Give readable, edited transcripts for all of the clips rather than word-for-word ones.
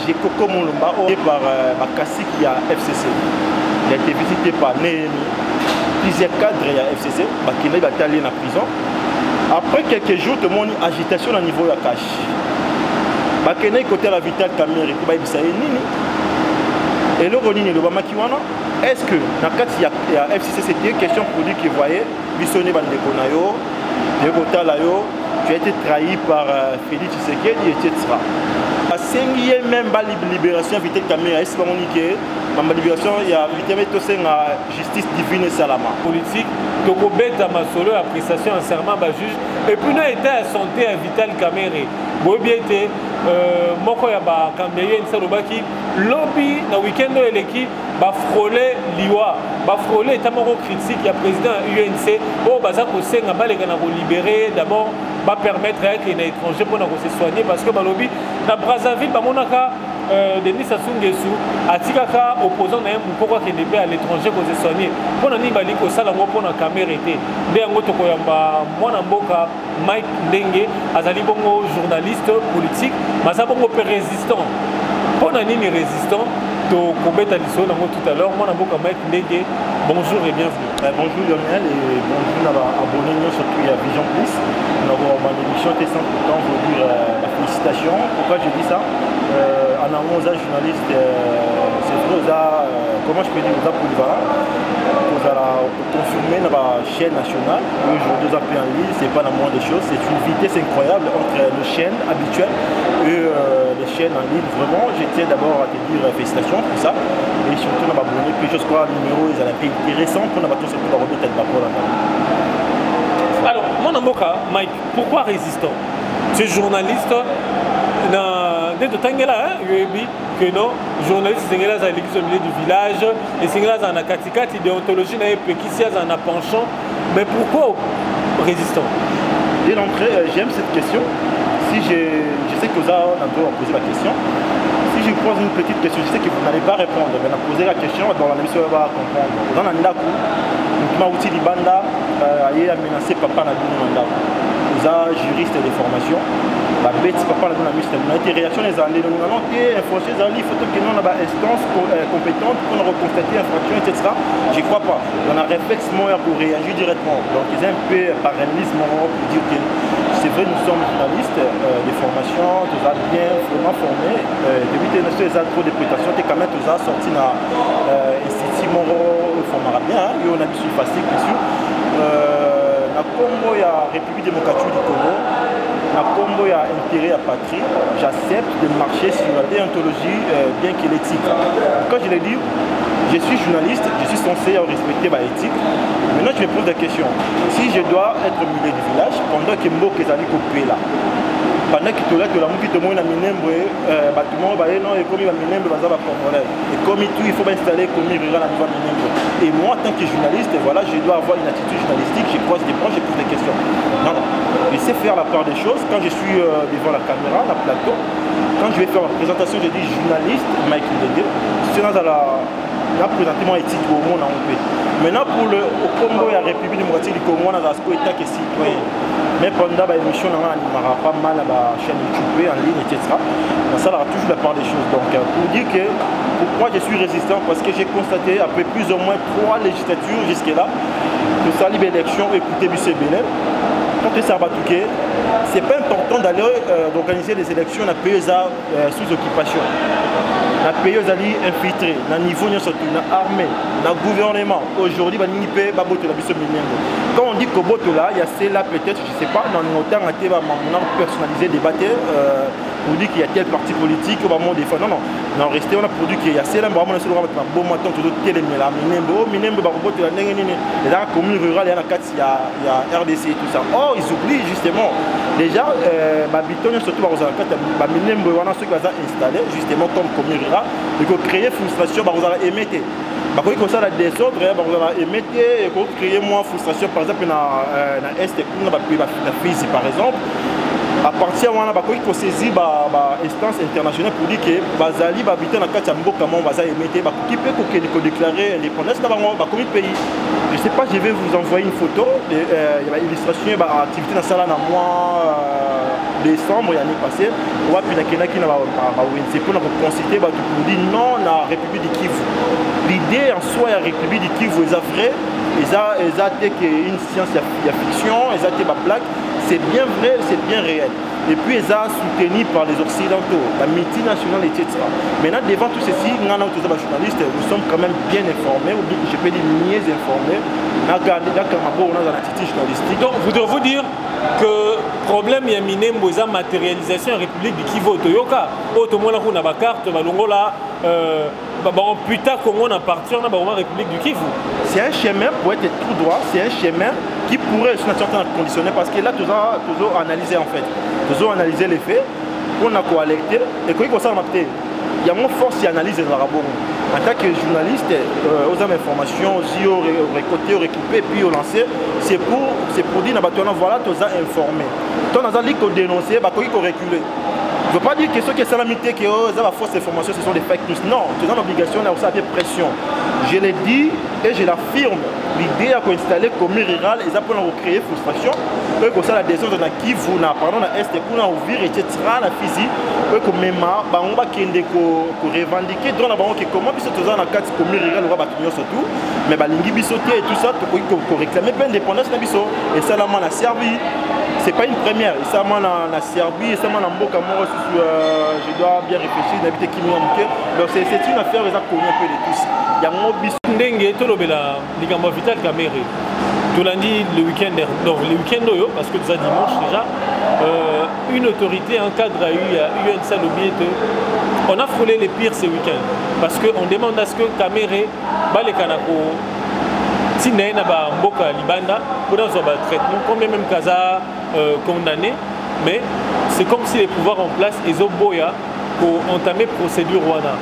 j'ai Coco Moulumba par Bakassi qui a FCC. Il a été visité par Néhémie. Plusieurs cadres à FCC, qui est allé en prison. Après quelques jours, tout le monde a agitation au niveau de la cache. Bakene côté la Vital Kamere et puis ça et le Ronini le Bamakiwana. Est-ce que dans le cas il y a FCC c'était une question pour dire que vous voyez Bissonné Bandekonayo, Degotalayo, tu as été trahi par Félix Tshisekedi etc. La cinquième même libération Vital Kamere, est-ce qu'on dit que la libération il y a la justice divine et salama politique donc au bête à ma solo appréciation en serment bas juge et puis nous était à santé à Vital Kamere bon bien été moko ya ba Kamere nsalobaki lobby na week-end eleki ba frôler liwa ba frôler tamoko critique ya président UNC oh baza ko senga baleka na ko libérer d'abord va permettre à un étranger pour se soigner parce que balobi na Brazzaville ba monaka Denis Sassou Nguesso atikaka opposant na pourquoi qu'il n'est pas à l'étranger pour se soigner pour na ni bali ko sala ngo pour na Kamere été nde yango to ko yamba mwana mboka Mike Ndenge azali bongo journaliste politique maza bongo résistant pour na ni résistant to kobeta liso nango tout à l'heure mwana mboka Mike Ndenge bonjour et bienvenue. Bonjour Lionel et bonjour à abonné surtout à Vision Plus. Nous avons une émission qui est sans pourtant vous dire la félicitation. Pourquoi je dis ça en amont aux journalistes, c'est vrai, comment je peux dire, aux polyvalents, vous allez confirmer dans la chaîne nationale. Aujourd'hui, vous appelez en ligne, c'est pas la moindre des choses. C'est une vitesse incroyable entre les chaînes habituelles et les chaînes en ligne. Vraiment, je tiens d'abord à te dire félicitations pour ça. Et surtout, dans m'abonner, puis je crois le numéro, ils ont été intéressants pour nous battre surtout la route de tête d'abord. Alors, mon amboka, Mike, pourquoi résistant? Tu es journaliste dès que tu que non, journaliste c'est là au milieu du village et c'est là dans la katika idéologie na epekisia dans un penchant mais pourquoi résistant? Dès l'entrée, j'aime cette question. Si je sais que vous avez posé la question. Si je vous pose une petite question, je sais que vous n'allez pas répondre, mais poser la question dans la mission va comprendre. Dans la Ndaku, nous outil Libanda a menacé papa na Ndaku. Vous avez juriste de formation. La bête papa na mission. Nous avons été réaction les années. Nous avons été informés il faut que nous avons une instance compétente pour nous reconstater l'infraction, etc. Je ne crois pas. On a un réflexe moyen pour réagir directement. Donc il y a un peu parallélisme pour dire que c'est vrai, nous sommes journalistes de formation, nous avons bien vraiment formés. Depuis que nous avons trop de prestations, quand même nous avons sorti dans l'Institut Moro, il formera bien, il y a une facile, bien sûr. Dans le Congo, il y a la République démocratique du Congo. Dans le Congo, il y a intérêt à patrie. J'accepte de marcher sur la déontologie, bien que l'éthique. Quand je l'ai dit, je suis journaliste, je suis censé respecter ma éthique. Maintenant, je me pose la question. Si je dois être au milieu du village, pendant que Mbo Kezali coupé là, pendant que tu as mouki te moina minembo bâtiment ba non et comme il va minembo bazaba congolais et comme tout il faut installer comme il rural à niveau minembo et moi en tant que journaliste voilà je dois avoir une attitude journalistique je croise des points je pose des questions non je sais faire la part des choses quand je suis devant la caméra la plateau quand je vais faire ma présentation je dis journaliste Mike Ndenge c'est dans la présentement éthique au monde en paix maintenant pour le Congo et la République démocratique du Congo on a la état que citoyen mais pendant l'émission on n'animera pas mal à la chaîne YouTube en ligne etc. Ça aura toujours la part des choses donc pour dire que pourquoi je suis résistant parce que j'ai constaté après plus ou moins 3 législatures jusque là que ça libre élection écoutez Bissé Bénin quand ça va tout c'est pas important d'aller d'organiser des élections dans pays sous occupation dans pays infiltrés dans niveau surtout dans l'armée dans le gouvernement aujourd'hui quand on dit que là il y a celle-là peut-être je sais pas dans le temps on a personnalisé débattre pour dire qu'il y a tel parti politique on va défendre non rester on a produit qu'il y a celle-là vraiment sur le bon matin tout télé là minembo ba robot la ndenge et là commune rurale il y a RDC et tout ça oh ils oublient justement déjà babiton surtout ba minembo on a ceux qui va installer justement comme commune rurale et que créer frustration ba vous allez émettre bah comme ça la désordre vous allez émettre et créer moins frustration par exemple dans est on va la physique par exemple à partir de là, on a saisi l'instance internationale pour dire que Bazali va habiter dans le cadre de Mboka, on va émettre, qui peut déclarer l'indépendance dans le pays. Je ne sais pas, je vais vous envoyer une photo, il y a une illustration, activité dans la salle dans mois décembre l'année passée on a pu qui n'a c'est pour consulter pour dire non la République du Kivu. L'idée en soi la République du Kivu est vraie, ils ont une science il y a fiction, ils ont des blagues, c'est bien vrai, c'est bien réel. Et puis ils sont soutenus par les Occidentaux, la multinationale, etc. Maintenant, devant tout ceci, nous, journalistes, nous sommes quand même bien informés, ou bien je peux dire mieux informés. Donc, vous dire que le problème est la matérialisation de la République du Kivu. Toyoka, tout le monde a une carte, plus tard, comment on appartient à la République du Kivu. C'est un chemin pour être tout droit, c'est un chemin qui pourrait être conditionné parce que là, toujours analyser en fait. Toujours analyser les faits, on a quoi alerter et quand ça il y a moins force et analyse des arabes. En tant que journaliste, aux informations, aux récolter, aux récupérer, puis aux lancer, c'est pour dire voilà, tu as informé. Tu as dénoncé, tu as reculé. Je ne veux pas dire que ceux qui sont salamité, qui ont la fausse information, ce sont des fake news. Non, tu as l'obligation d'avoir des pression. Je l'ai dit et je l'affirme. L'idée à installer comme rural, ils ont créé frustration. Eux, comme ça, la décision de Kivu, pardon, la Est, pour ouvrir, etc., la physique, eux, comme même, on va revendiquer, donc on va comment, puis c'est dans la carte comme rural, on va surtout, mais l'ingui bisoté et tout ça, pour réclamer l'indépendance, et ça, là, on a servi. C'est pas une première, ça m'a la Serbie, ça m'a l'Amboka, je dois bien réfléchir, d'habiter qui m'ont manqué. Donc c'est une affaire, ils ont connu un peu de tous. Il y a mon bis. Ndenge, tout le monde Vital Kamerhe. Tout lundi, le week-end, non, le week-end, parce que déjà dimanche déjà, une autorité, un cadre a eu un salobi. On a frôlé les pires ce week-end. Parce qu'on demande à ce que Kamerhe, les Kanako, si n'a pas Mboka Libanda, pour un traitement, combien même Kaza condamné, mais c'est comme si les pouvoirs en place, ils ont boya pour entamer procédure Rwanda.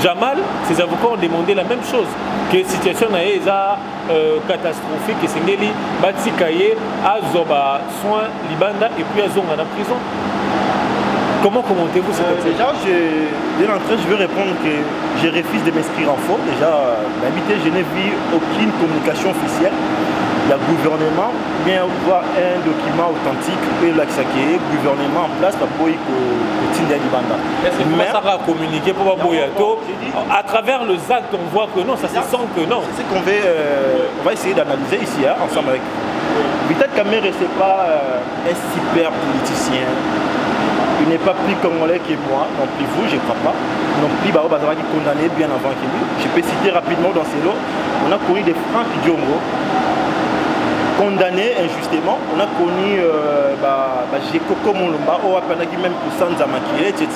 Jamal, ses avocats ont demandé la même chose, que la situation est catastrophique, que c'est Ngeli, Batikaye, Azoba, soin, Libanda et puis Azonga en prison. Comment commentez-vous cette Déjà, dès l'entrée, je vais répondre que je refuse de m'inscrire en faux. Déjà, d'habiter, je n'ai vu aucune communication officielle. Le gouvernement vient voir un document authentique et le gouvernement en place pour Tindia Libanda. Est-ce que ça va communiquer pour Boyato? À travers le acte, on voit que non, ça se sent que non. C'est ce qu'on va essayer d'analyser ici, ensemble avec. Vital Kamerhe, ce n'est pas un super politicien. Il n'est pas plus congolais que moi, non plus vous, je ne crois pas. Non plus Bazara qui est condamné bien avant que lui. Je peux citer rapidement dans ces lots. On a connu des Franck Diongo, condamné injustement. On a connu Jekoko Molomba, même pour Sanza Makile, etc.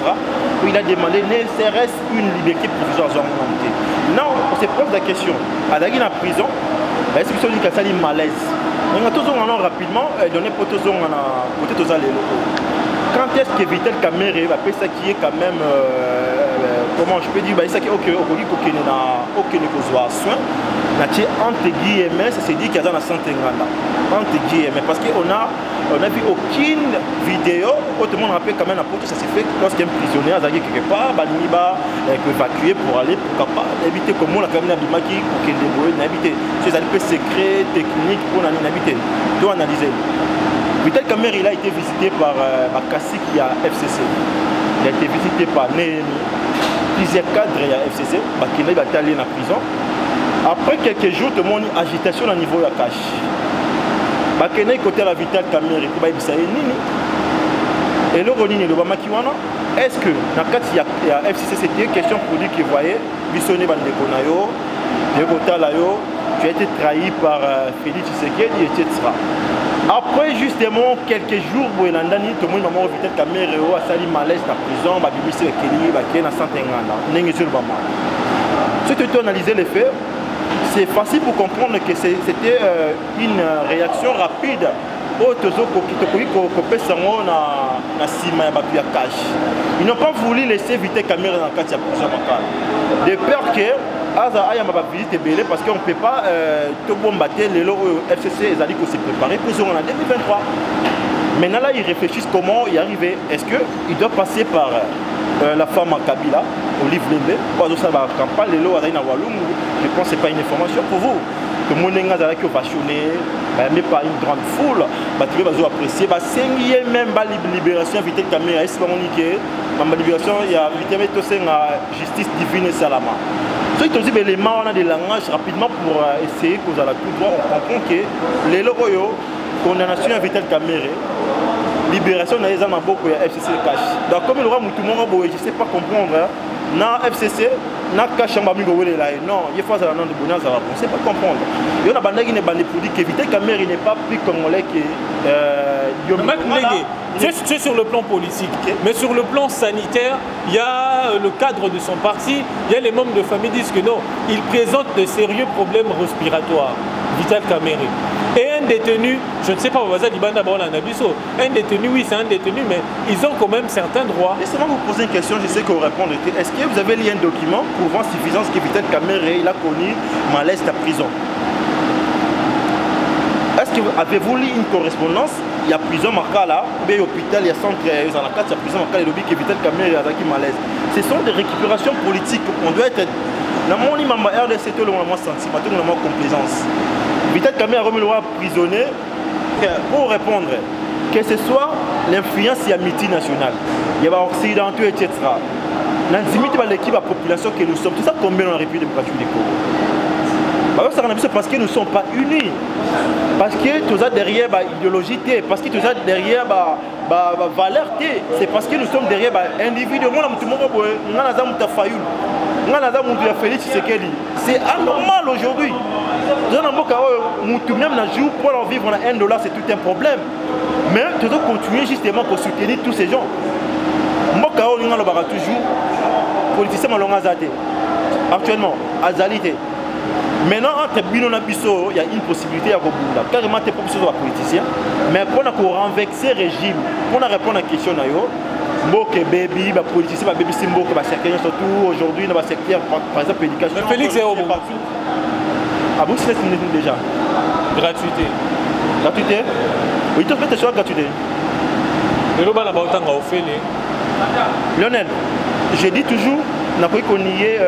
Où il a demandé ne serait-ce une liberté provisoire à mon entier. Non, on se pose la question. À la prison, est-ce que celui qui a sali malaise? On a tous rapidement donné pour tous les locaux. Quand est-ce que Vital Kamerhe va faire ça qui est quand même, comment je peux dire, ça qui est ok, aucun soin, entre guillemets, ça se dit qu'il y a dans la santé entre guillemets, parce qu'on a vu aucune vidéo, tout le monde rappelle quand même que ça s'est fait lorsqu'un prisonnier a allé quelque part, il va évacuer pour aller, pourquoi pas, éviter comment on a quand même qui pour qu'il débrouille, éviter ces aspects secrets, techniques pour éviter, de analyser. Vital Kamerhe, il a été visité par Makassi qui a FCC. Il a été visité par Néhémie, plusieurs cadres à FCC, qui a été allé en prison. Après quelques jours, tout le monde a une agitation au niveau de la cache. Il a côté la Vital Kamerhe, il a nini. Et le Ronini, le Bamakiwana, est-ce que dans le cas de la FCC, c'était une question pour dire qu'il voyait Bissonné Bandekonayo, Dekotalayo, tu as été trahi par Félix Tshisekedi, etc. Après justement quelques jours, tout le monde m'a Vital Kamerhe a sali malaise dans la prison, Babibisi Keli, Bakena Santengana, Nengesul Bama. Si tu analyses les faits, c'est facile pour comprendre que c'était une réaction rapide. Ils n'ont pas voulu laisser Vital Kamerhe dans la prison. De peur que parce qu'on ne peut pas tout bombarder les FCC et se préparer pour en 2023. Maintenant là, ils réfléchissent comment y arriver. Est-ce qu'ils doivent passer par la femme à Kabila, Olive Lembe, pour ça la campagne, je pense que ce n'est pas une information pour vous. Que mon est passionné, mais pas une grande foule, tu vas apprécier, même la libération Vital Kamerhe, est-ce que libération, il y a la justice divine et salama. Ceux qui ont dit les mains, on a des langages rapidement pour essayer qu'on a tout droit, on comprend que les locaux, condamnation à Vital Kamerhe, libération dans les armes beaucoup de FCC cash. Donc comme il aura tout le monde, je ne sais pas comprendre, na FCC, na cash en bamigo là, non, il faut ça dans de bonheur, on ne sait pas comprendre. Il y a une bande qui n'est pas pour dire que Vital Kamerhe n'est pas plus congolais que c'est sur le plan politique, mais sur le plan sanitaire, il y a le cadre de son parti, il y a les membres de famille qui disent que non, il présente de sérieux problèmes respiratoires, Vital Kamerhe. Et un détenu, je ne sais pas, un détenu, oui, c'est un détenu, mais ils ont quand même certains droits. Laissez-moi vous poser une question, je sais que vous répondez. Est-ce que vous avez lu un document prouvant suffisance que Vital Kamerhe il a connu malaise à prison? Est-ce que avez-vous lu une correspondance? Il y a prison Makala, ou bien l'hôpital, il y a centre, il y a la carte, il y a prison Makala, il y a Vital Kamerhe qui malaise. Ce sont des récupérations politiques. On doit être. Dans mon imam RDC, tout le monde a sentiment, tout le monde a complaisance. Vital Kamerhe a remis le roi prisonnier pour répondre que ce soit l'influence et la multinationale, il y a occidentaux, etc. Dans l'équipe de la population que nous sommes, tout ça combien dans la République démocratique du Congo? Parce que nous ne sommes pas unis. Parce que tout ça derrière l'idéologie, parce que tout ça derrière la valeur, c'est parce que nous sommes derrière l'individu. C'est anormal aujourd'hui. Même pour vivre à $1, c'est tout un problème. Mais tu dois continuer justement pour soutenir tous ces gens. Toujours politicien actuellement, Azalité. Maintenant, entre Bino et Bisso, il y a une possibilité à Gobunda. Carrément, tu es pas besoin de politicien. Mais pour renverser le régime, pour répondre à la question, Mboke baby, les politiciens, les baby Simbo, les secteurs, surtout aujourd'hui, dans le secteur, par exemple, l'éducation. Mais Félix est au bout. Ah bon, c'est déjà. Gratuité. Gratuité? Oui, tu fais tes choix gratuité. Lionel, je dis toujours, n'a pas qu'on y ait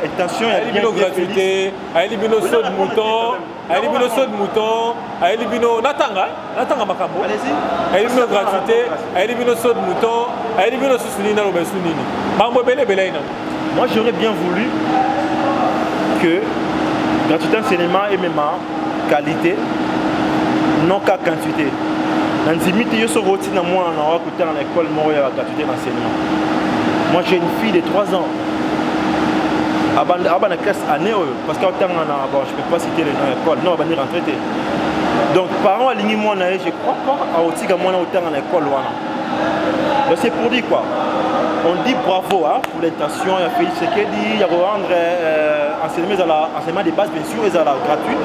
intention et bien gratuité, à élibino saut de mouton, à élibino saut de mouton, à élibino natanga makambo. Allez-y. À élibino gratuité, à élibino saut de mouton, à élibino sousunina ou besunini. Mambo bele bele. Moi j'aurais bien voulu que gratuité en cinéma et MMA qualité, non qu'à quantité. Dans les limites, je suis roti dans moi en écoutant à l'école Montréal à gratuité d'enseignement. Moi j'ai une fille de 3 ans. À la classe année, parce que je ne peux pas citer le nom de l'école, non, on va venir rentrer. Donc, parents alignés, moi, je ne crois pas à aussi que moi, autant à l'école. Donc, c'est pour dire quoi? On dit bravo pour l'intention, il y a fait ce qu'il dit, il y a rendre enseignement de base, bien sûr, et gratuit.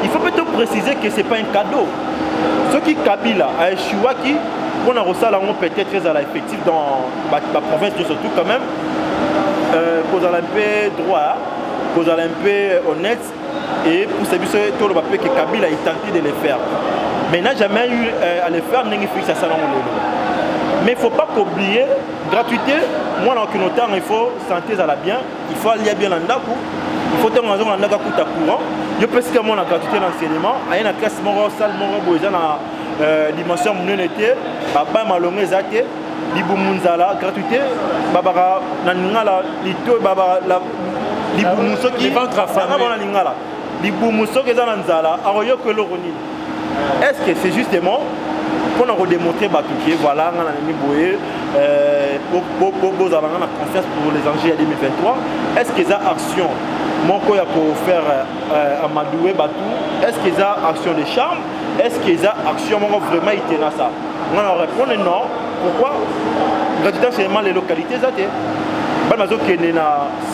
Il faut plutôt préciser que ce n'est pas un cadeau. Ceux qui Kabila, à Chiwaki, on a reçu peut-être très effectif dans la province, surtout quand même. Cause à un peu droit, cause à un peu honnête, et pour ces bus, tout le papier que Kabila a tenté de le faire. Mais n'a jamais eu à le faire, n'est-ce pas ça. Mais il ne faut pas oublier, gratuité, moi dans aucun temps, il faut santé à la bien, il faut aller bien en Ndaku, il faut tenir en Ndaku à courant. Je peux citer moi la gratuité d'enseignement, il y a une classe morale, salle morale, dans dimension monnaie, baba malongé zate. Libu Munzala, gratuité, Babara, Naningala, Lito, Babara, Libu Musoki, Libu Musoki, Zanzala, Aroyo Koloroni. Est-ce que c'est justement pour nous redémontrer que voilà, on a mis Boé, Bobo Zalanga a confiance pour les enjeux 2023. Est-ce qu'ils ont action, mon coya pour faire Amadoué Batou, est-ce qu'ils ont action de charme? Est-ce qu'ils ont action vraiment iténa ça? On va répondre non. Pourquoi? Gratuité seulement les localités,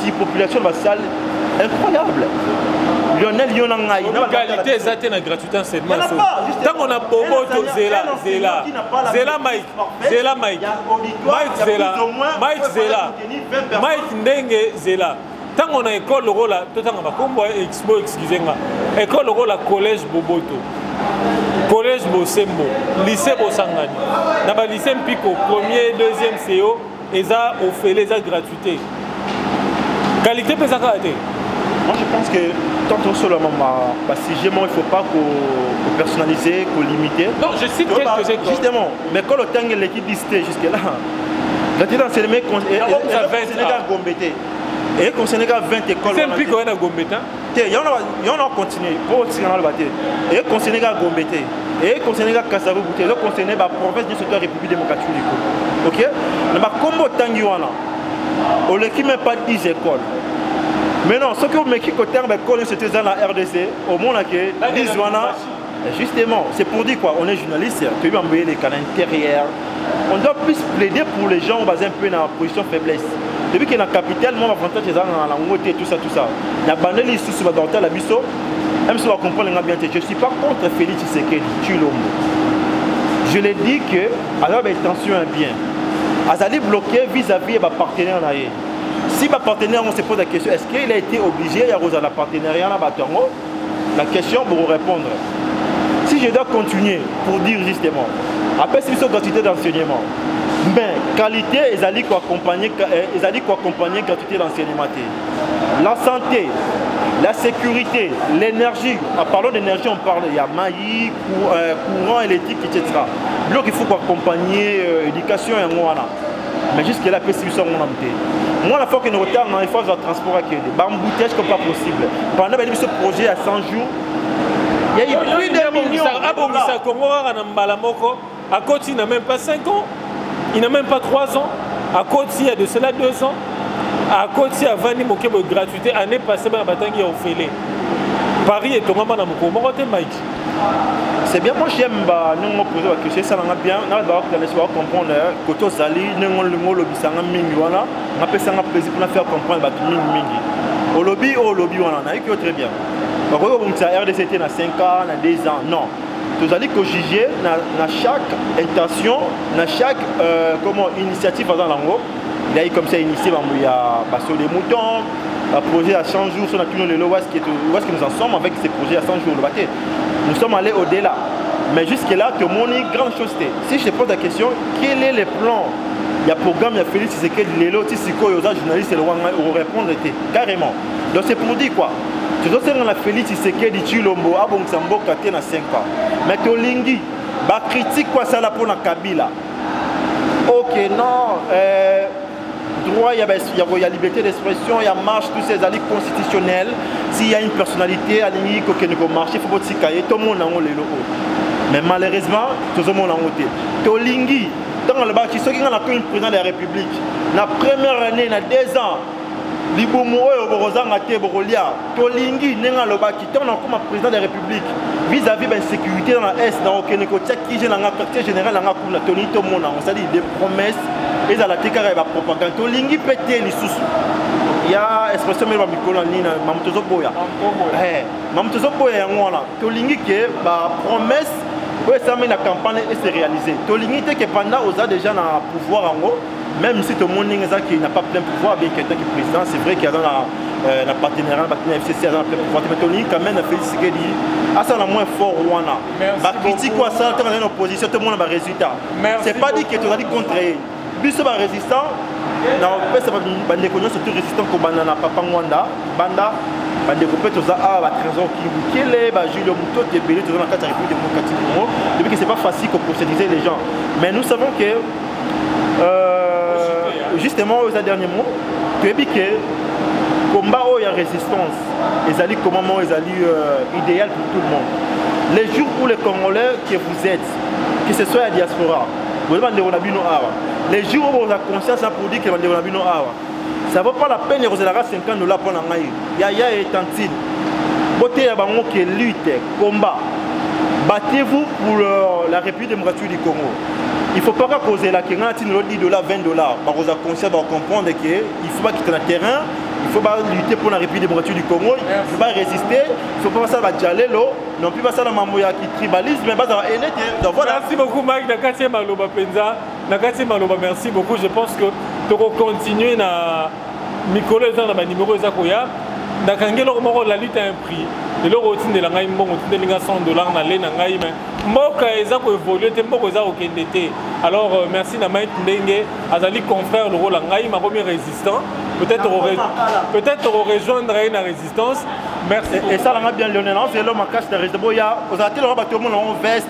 si population de la salle, incroyable. Lionel Yonangaï. Localité, c'est la gratuité seulement. Tant qu'on a Bobo, Zela Mike Ndenge Zela. Tant qu'on a école Rola, tout le temps, excusez-moi, école Rola, collège Boboto. Collège Bosembo, lycée Bosangani. Dans le lycée Pico, premier, deuxième CO, ils ont offert les gratuités. Qualité peut s'arrêter. Moi, je pense que tant qu'on soit si il ne faut pas qu'on personnaliser, qu'on limiter. Non, je cite quelques exemples. Justement, mais quand le temps est l'équipe listée jusque-là, quand il est dans le Sénégal, Gombété. Et qu'on Sénégal 20 écoles. C'est un peu qu'on a Gombété. Il y en a continué. Pour Sénégal battre. Et qu'on Sénégal Gombété. Et qu'on Sénégal Kassavou Bouté. Et qu'on Sénégal la province de la République démocratique du Congo. Ok? Mais comme Tanguana, on l'équipe même pas 10 écoles. Mais non, ce que vous mettez côté d'école, c'était dans la RDC. Au monde que 10 justement, c'est pour dire quoi? On est journaliste, tu veux envoyer les canaux intérieurs. On doit plus plaider pour les gens basés un peu dans la position de faiblesse. Depuis qu'il y a la capitale, moi, l'avantage c'est dans la montée, tout ça. Il y a bandé les sous dans la biseau. Même si on va comprendre bien, je ne suis pas contre Félix Tshisekedi, Tshilombo. Je l'ai dit que, alors, attention à bien. Azali bloqué vis-à-vis de partenaire. Si ma partenaire, on se pose la question, est-ce qu'il a été obligé à la partenariat la question pour vous répondre. Si je dois continuer pour dire justement, après c'est une gratuité d'enseignement, mais qualité, ils allaient accompagner gratuité d'enseignement. La santé, la sécurité, l'énergie. En parlant d'énergie, on parle, il y a maïs, courant électrique, etc. Donc il faut accompagner l'éducation et moi. Mais jusque-là, c'est ça mon amitié. Moi, la fois que nous retardons, il faut le transport à Kédé. Embouteillage comme pas possible. Pendant ce projet à 100 jours, il y a eu plus de millions. Abongisa Congo, à côté, il n'a même pas 5 ans. Il n'a même pas 3 ans. À côté, il y a de cela 2 ans. À côté, il y a 20 000 gratuité. L'année passée, il y a Batangi au Félé. Paris est tombé dans mon Congo. C'est bien, moi j'aime nous poser la question, ça va bien, on va comprendre que tous allés, nous avons le lobby, ça va bien, on a fait ça plaisir pour faire comprendre au lobby, on a eu très bien. Par contre, on a RDCT dans 5 ans, dans 2 ans, non. Tous allés que juger dans chaque intention, dans chaque initiative dans l'angle. Il y a eu comme ça initié, il y a sur les moutons, un projet à 100 jours, sur la tournée de l'eau, où est-ce que nous en sommes avec ces projets à 100 jours. Nous sommes allés au-delà. Mais jusque-là, tout le monde est grande chose. Si je te pose la question, quel est le plan? Il y a un programme, il y a Félix Tshisekedi, Lélo, Tissiko, il y a des journalistes, ils vont répondre carrément. Donc c'est pour dire quoi? Tu dois faire la Félix Tshisekedi, Tshilombo, Abongsambo, Katé dans 5 ans. Mais tu lingi, bah critique quoi ça là pour la Kabila. Ok, non. Droit, il y a liberté d'expression, il y a marche, tous ces alliés constitutionnels. S'il y a une personnalité à l'ennemi qui ne peut marcher, il faut pas s'y tout le monde a les locaux. Mais malheureusement, tout le monde a voté. Tolingi, dans le bâtiment, ceux qui ont le président de la République, la première année, il y a 2 ans, Liboumou et Oborozanga Teborolia, Tolingi, Nenga le bâtiment, on a comme président de la République, vis-à-vis de la sécurité dans la Est, dans le qui est dans le quartier général, dans la Tony, tout le monde, on s'est dit des promesses. Et dans la TKR, il y a propagande. Tolingi pété les sous. Il y a expression même Mikolo Nina, Mamtozo Boya. Mamtozo Boya, Tolingi qui est promesse, oui, ça met la campagne et c'est réalisé. Tolingi que pendant aux a déjà dans le pouvoir en haut, même si tout le monde n'a pas plein pouvoir, bien quelqu'un qui est président, c'est vrai qu'il y a dans la partenariat, la FCC, dans plein pouvoir. Mais Tolingi quand même a fait ce qu'il dit. Ah, ça a moins fort Rwanda. Critique quoi ça, quand on est en opposition, tout le monde a un résultat. C'est pas dit que tu as dit contre. Biso ba résistant na pesa ba bandeko nyonso surtout résistant ko banana papa Mwanda banda bandeko pe toza ba trésor qui kele ba Julio Muto te belé toza na kata République démocratique du Congo depuis que c'est pas facile de procédiser les gens mais nous savons que justement aux derniers mots que biké combat où il y a résistance les alliés comment les alliés idéal pour tout le monde les jours où les Congolais que vous êtes que ce soit la diaspora vous demandez on a bino awa les jours où on a conscience pour dire que on a bino awa ça vaut pas la peine de regarder 50 $ pour nangai yaya et tantine beauté ya bango qui lutte combat battez-vous pour la République démocratique du Congo il faut pas causer la qui ngati $10 $20 ba vous a conscience de comprendre que il faut pas quitter le terrain il faut pas lutter pour la République démocratique du Congo il faut pas résister il faut pas ça va jalelo non plus pas ça la mamoya qui tribalisme mais pas ça va aider donc voilà merci beaucoup Mike Nakati Maloba Penza Nakati Maloba merci beaucoup je pense que tu vas continuer na Mikolo dans ma numéro Zakoya nakangelo moko la lutte a un prix et le routine de la ngai mbongo tinde linga $100 na le na ngai mais mboka eza ko évoluer te mboko eza okende te alors merci na Mike Ndenge azali confrère le rôle ngai ma premier résistant peut-être rejoindre la résistance. Merci. Et ça, on a bien Lionel. C'est l'homme en cache de résistance. Il y a aux ateliers, tout le monde en veste,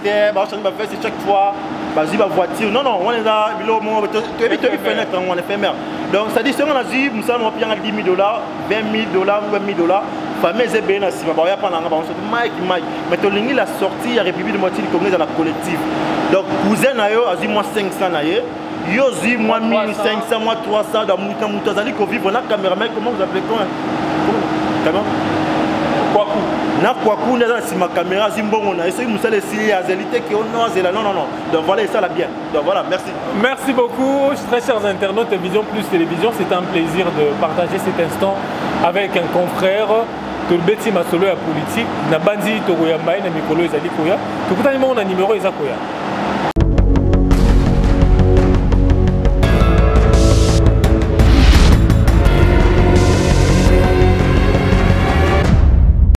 chaque fois. Vas-y, ma voiture. Non, on est là. Tu es fenêtre, on est éphémère. Donc, ça dit, si on a dit, nous sommes payés à 10 000 $, 20 000 $, 20 000 $. Famille est bien assis. Il y a pas Mike. Mais tu as la sortie, il y a la République de moitié du Congrès dans la collective. Donc, cousin, a dit, moi 500 yo zi moi 1500 moi 300 dans mouta zali ko vivre na caméraman comment vous appelez comment kwaku na kwaku na si ma caméra zimbongo na essaye musale si azélité que on non non donc voilà ça la bien donc voilà merci beaucoup très chers internautes de Vision Plus Télévision. C'est un plaisir de partager cet instant avec un confrère Tolbeti Masolo ya politique na bandi to koya mai na mikolo ezali koya tukutani mo na numéro eza koya